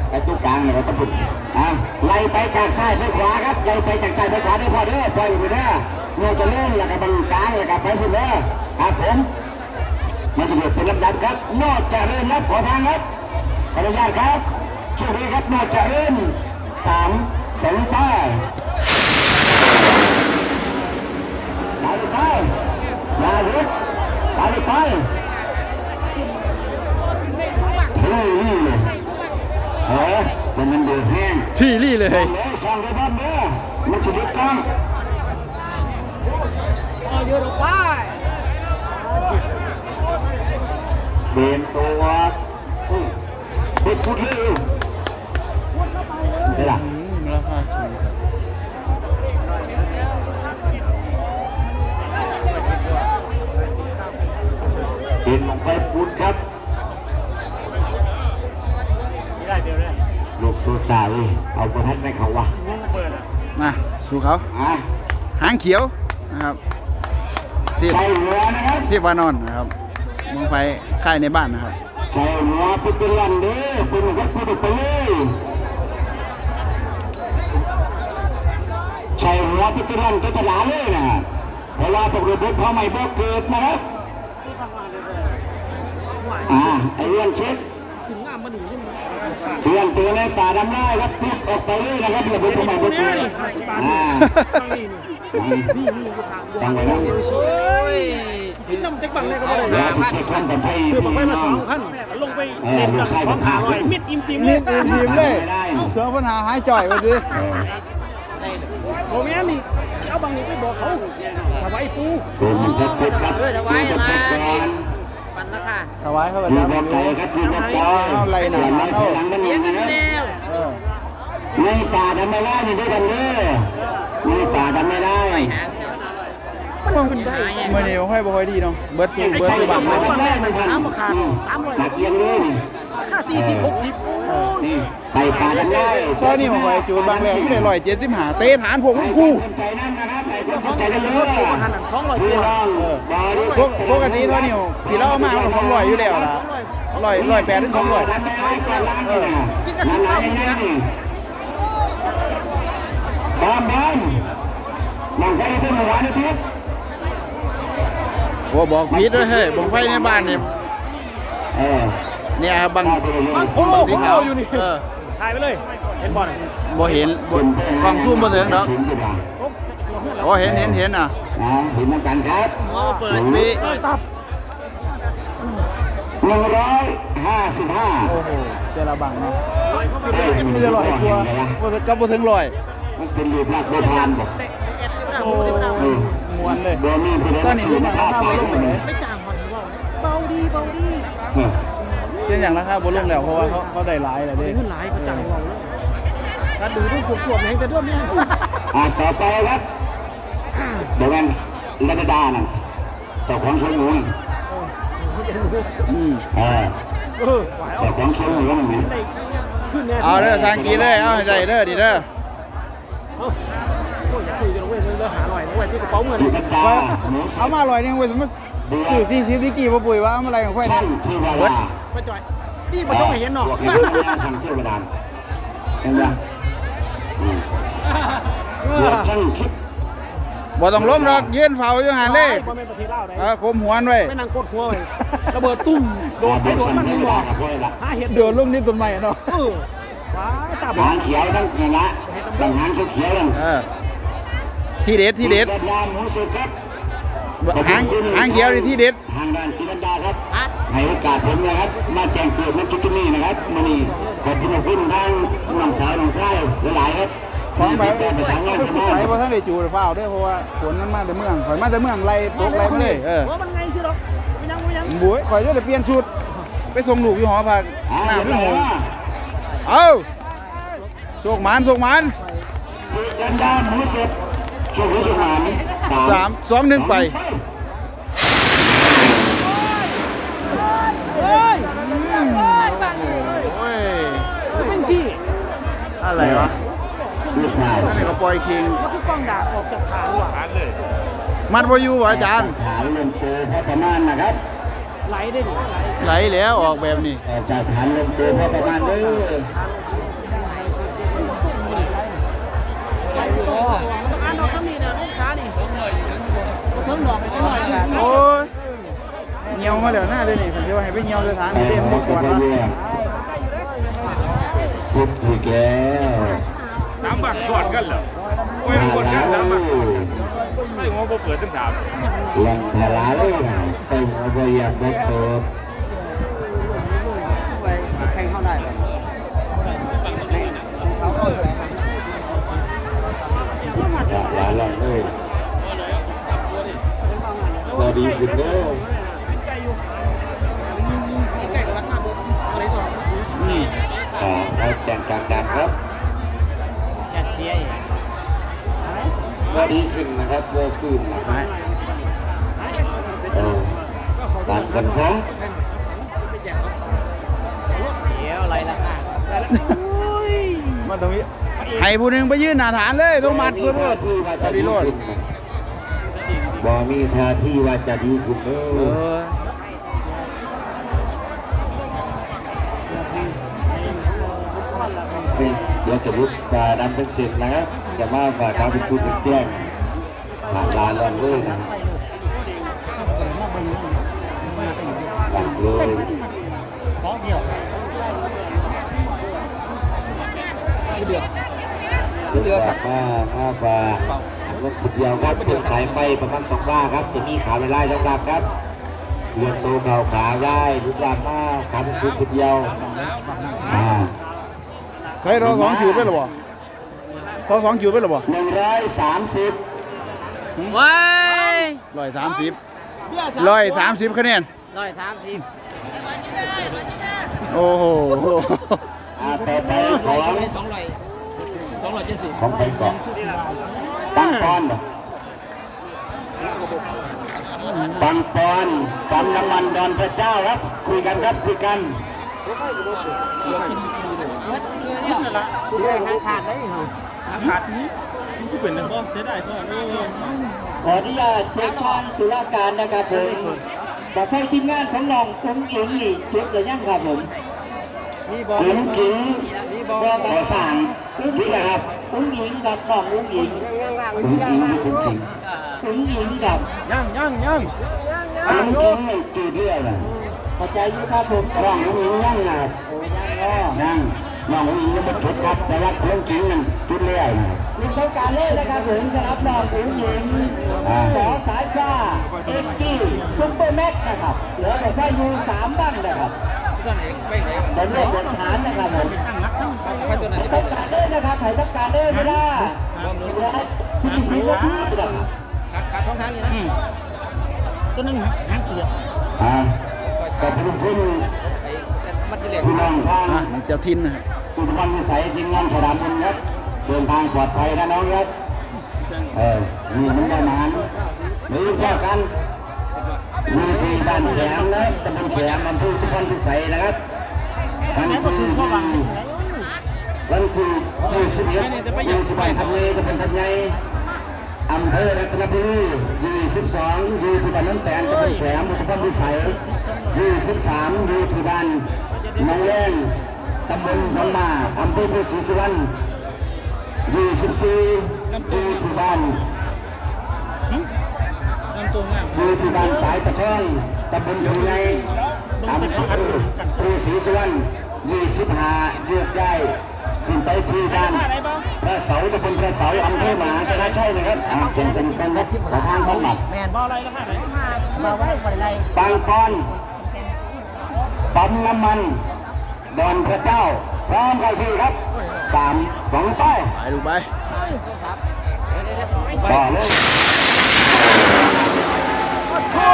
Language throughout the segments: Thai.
ไปตู้กลางเลยครับคุณไล่ไปจากซ้ายไปขวาครับไล่ไปจากซ้ายไปขวาได้พอเด้อพออยู่เด้อเมื่อจะเล่นแล้วก็บังกลางแล้วก็ไปสุดเด้อครับผมมันจะเป็นลำดับครับนอกจากเล่นรับขอทางครับขออนุญาตครับช่วยด้วยครับนอกจากเล่น3-2ใต้ตายไปอย่าหยุดตายไปมันเดือดแห้ง ที่รี่เลยช่างได้บ้างเด้อมันจะดึกกันเยอะไปเดินตัวพูดเลยได้ละราคาสูงเดินลงไปพูดครับลูกตัวสาวเอาประทัดให้เขาวะมาสู่เขาหางเขียวนะครับที่วานอนนะครับมองไปค่ายในบ้านนะครับใช่หัวพุทธลันเด้อเป็นวัดพุทธไปเลยใช่หัวพุทธลันก็จะหลาเลยนะเพราะว่าตกเรือพอไม่บอกเกิดนะครับไอเรื่องเช็ดเรื่องตัวในป่าดำได้ครับพิกออกไปเลยนะครับเรือพอไม่บอกเกิดตั้งไว้แล้วพี่น้ำจะบังเลยก็ได้ช่วยบังไว้มา2,000ลงไปเล่นกับ2,500มิดอิ่มจิมเลยเสือปัญหาหายจ่อยวันนี้โอ้แม่นี่เอาบางนี้ไปบอกเขาถวายปูถวายอะไรปันละค่ะถวายเขาแบบนี้เอาไรหนาเอาเสียกันไปแล้วไม่ป่าดำไม่ได้นี่ด้วยกันเด้อไม่ป่าดำไม่ได้มื่อนี้ไม่ค่อยดีเนาะเบิร์ดคือบังเลย3ราคา300ตักเอียงเลยค่า40-60ไปป่าดำได้ตอนนี้มาคอยจูดบางแรงที่ได้175เตะฐานพวกผู้ปกติตอนนี้ที่เราเอามาก็200อยู่แล้วนะ180 ถึง 200กินกระสิบเท่านี้นะบ้านนั่งใจเต้นหัวนะทิพย์บอกพีดด้วยเฮ้ยบังไฟในบ้านเนี่ยเนี่ยครับบังโคโลอยู่นี่ถ่ายไปเลยเห็นบอลบ่เห็นกล้องซูมบ่ถึงเนาะโอ้เห็นอ่ะเห็นเหมือนกันครับเปิดวิ155โอ้โหเจระบังเนาะไม่จะ100กว่ากับบ่ถึง100มันเป็นรูปลักษณ์โบราณบอกมวนเลยตอนนี้เป็นอย่างราคาบ่ลงเลยไม่จ้างมันว่าเบาดีเป็นอย่างราคาบ่ลงแล้วเพราะว่าเขาได้หลายเลยเงินหลายเขาจ่ายเราแล้วถ้าดูรูปขวบๆไหนแต่ด้วมเนี่ยต่อไปครับเดี๋ยวกันรัตดานั่นเจ้าของเชียงหมูเจ้าของเชียงหมูนั่นเอาเด้อสางกีเลยเอาใจเด้อดีเด้อสื่อจะลงเว้ยเลยหาหน่อยนะเว้ยที่กระเป๋าเงินเอามา100นึงเว้ยสมมติสื่อ40ดิกี่บ่ปุ๋ยว่าอะไรของค่อยเนี่ยเบิดไปจ่อยนี่บ่ต้องให้เห็นเนาะบ่ต้องลงดอกยืนเฝ้าอยู่หันเลยคมหัวไว้ไม่นั่งกดหัวไว้ระเบิดตุ้มโดนไปโดนมันบ่หาเห็ดเดือดลงนี่ต้นไม้เนาะว้าตาหางเขียวทั้งนั้นละตั้งหางเขียวเลยที่เด็ดหางเขียวที่เด็ดทางด้านจินดาครับให้โอกาสผมนะครับมาแจ้งเกิดมาจุดนี้นะครับมานี่ขอบคุณทางน้องสาวน้องชายหลายครับของไปเพราะท่านได้จูดเฝ้าด้วยเพราะว่าฝนมันมาแต่เมืองข่อยมาแต่เมืองไล่ตกไล่มาเลยว่ามันไงสิหรอกยังบุ้ยข่อยจะได้เปลี่ยนชุดไปส่งลูกอยู่หอพักหน้าพี่หงเอาโชคมันด้านหมูสดโชคมัน3 2 1ไปไม่สิอะไรวะนี่ก็ปล่อยคิงมันคือกล้องด่าออกจากฐานว่ะมัดบ่อยู่ว่ะอาจารย์ฐานเริ่มโตพอประมาณนะครับไหลได้ดิไหลแล้วออกแบบนี้จากฐานเริ่มโตพอประมาณเลย หี่ยวมาแล้วหน้าเลยนี่ผมจะว่าให้ไปเหี่ยวสถานที่เล่นบ่กวนวะ พุทธิแก้ว สามบาทกอดกันเหรอโอ้ยกอดกันสามบาทไม่หัวบ่เปิดตั้งสาม ลังทลาเลยนะไปหัวบ่อยากบ่เปิด แข่งเข้าได้เขาโอ้ย หลายลังเลยพอดีขึ้นเด้อ เขาแต่งกลางดังครับพอดีขึ้นนะครับเพื่อขึ้นนะครับตามกันซะ มาตรงนี้ให้ผู้หนึ่งไปยืนหน้าฐานเลยลงมัดเพื่อนว่าจะดีโลด บ่มีท่าที่ว่าจะดีขึ้นเด้อเดี๋ยวจะรุดตาดำเป็นเสร็จนะครับจะมาฝ่ายการเป็นผู้แจ้งผ่านลานวันเลยนะหลักเลยเดือดมาฝ่ารถขุดเดียวครับเดือดสายไฟประมาณ2 บ้าครับจะมีขาไล่ๆครับครับเรือนโตเข่าขาได้รูปร่างมาขาเป็นขุดเดียวใช้รอ2จูบไปหรอบ่พอ2จูบไปหรอบ่130ว้าย 130คะแนน 130โอ้โห ต่อไปของไปก่อนปังปอนปั๊มน้ำมันดอนพระเจ้าครับคุยกันครับคุยกันขาดเลยเหรอขาดนี้ที่เป็นก็เสียดายก็ขออนุญาตเช็คทางตุลาการนะครับผมบอกให้ทีมงานของน้องสมหญิงนี่จุดเลยยังครับผมสมหญิงบอกขอสั่งนี่นะครับสมหญิงกับน้องสมหญิงกับยังสมหญิงนี่จุดเรื่อยนะเข้าใจอยู่ครับผมน้องสมหญิงยังนะยังน้องสมหญิงยังไม่จุดครับแต่ว่าสมหญิงนั่นจุดเรื่อยมีโครงการเล่นนะครับผมสำหรับน้องสมหญิงสอสายชาเอ็กกี้ซุปเปอร์แม็กนะครับเหลือแต่แค่ยู3 บ้างนะครับเป็นเรื่องบนฐานนะครับผมต้องการเล่นนะครับใครต้องการเล่นไม่ได้ที่มีว่าพี่นะครับขาดช่องทางนี้นะตัวนึงหางเสือแต่ทุกคนพี่น้องทาง มันเจ้าทินนะครับ ทุกวันวิสัยทีมงานฉลามบุญครับเดินทางปลอดภัยนะน้องครับนี่มันได้นานไม่รู้จักกันมีที่บ้านแขมนะตำบลแขมอำเภอสุพรรณพิสัยนะครับวันที่21อยู่สุพรรณทำเลตำบลทับใหญ่อำเภอรัตนบุรี22อยู่ที่บ้านน้ำแตนตำบลแขมสุพรรณพิสัย23อยู่ที่บ้านหนองแรงตำบลหนองนาอำเภอพุทธศรีสุวรรณ24อยู่ที่บ้านสายตะคองตำบลอยู่ในอำเภอพุทธศรีสุวรรณ25ยืดได้ขึ้นไปที่ด้านพระเสาตำบลพระเสาอำเภอมหาชนะชัยนะครับเป็นทางของหลัก แม่นบ่อะไรแล้วค่ะบ่ไว้บ่อะไร บางปอนปั๊มน้ำมันดอนพระเจ้าพร้อมกันทีครับ3 2 ไป ลูกไปต่อเลยโอ้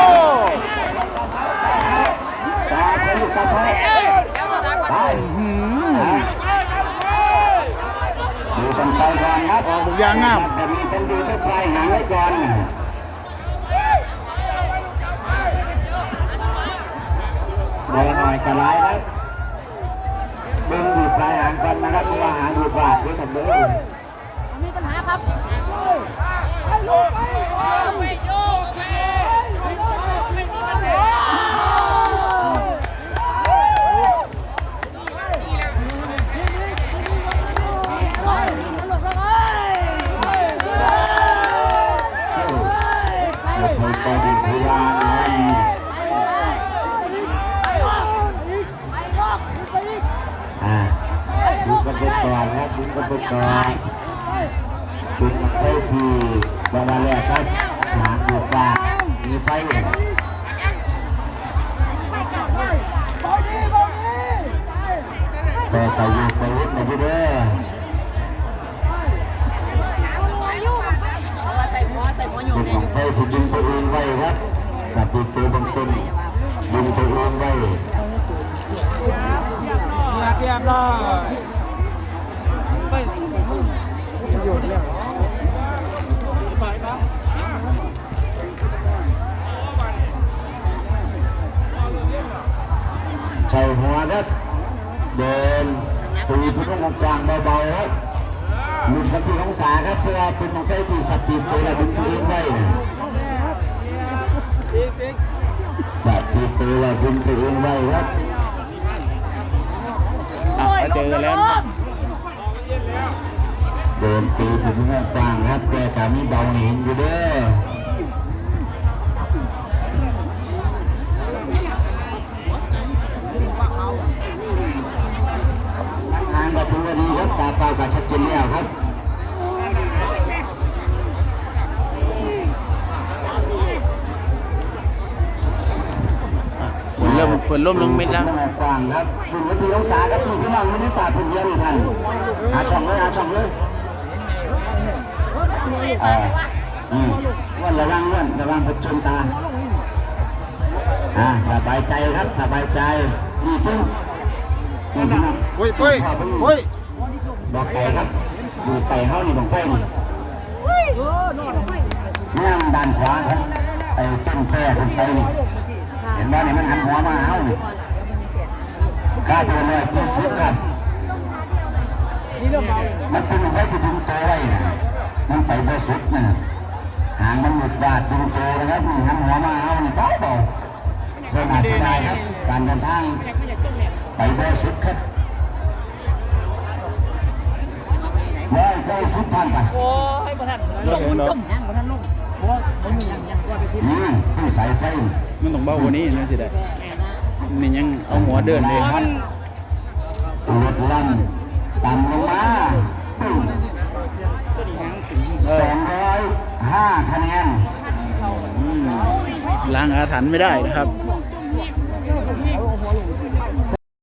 ตาเป็นลูกตาไปดูกันไปก่อนครับ บุกยางงาม แต่มีเป็นดูทุกไฟหางไว้ก่อนบอลหน่อยกระไรครับเบิ้งดูปลายหางก่อนนะครับเพราะว่าหางดูบาดด้วยกันเลยมีปัญหาครับก็ดีพยาน ก่อนครับดึงกันไปก่อนดึงไปทีบอลแรกครับหางอยู่กลางมีไฟแต่ใส่ยูไปเล่นมาพี่เด้อดึงของไปที่ดึงตัวเองไว้ครับกับดึงตัวบางคนดึงตัวเองไว้เตรียมเลยไปครับ ใส่หัวครับเดินตีผู้ต้องกลางเบาๆครับหลุดกันที่องศาครับเพื่อเป็นของใช้ที่สติตัวและดึงตัวเองไว้จับที่ตัวและดึงตัวเองไว้ครับมาเจอกันแล้วเดินตีผู้ต้องกลางครับแต่สามีเบาเห็นอยู่เด้อทางก็ถือว่าดีครับตาเปล่าก็ชัดเจนแล้วครับฝนล่มลงเม็ดแล้วกว้างครับถึงวันที่องศาครับพี่น้องไม่ได้สาดผมเยอะท่านหาช่องเลยวันระวังผจญตาสบายใจครับสบายใจนี่ตึ้งบอกไก่ครับดูไก่เขานี่บอกไก่นี่ด้านขวาครับไอ้ต้นแพร่ขึ้นไปนี่เห็นไหมเนี่ยมันหันหัวมาเอาข้าตัวเลยจุดสุดครับมันเป็นไว้ที่ดึงตัวไว้มันไปเบอร์สุดนะหางมันหลุดบาดดึงตัวนะครับนี่หันหัวมาเอานี่เบาเรื่องอาจจะได้ครับการเดินทางไปเบอร์สุดครับเบอร์สุดผ่านไปโอ้ยประธานสายไฟมันต้องเบากว่านี้นะสิได้มันยังเอาหัวเดินเลยครับรถลั่นต่ำลงมา205 คะแนนล้างอาถรรพ์ไม่ได้นะครับ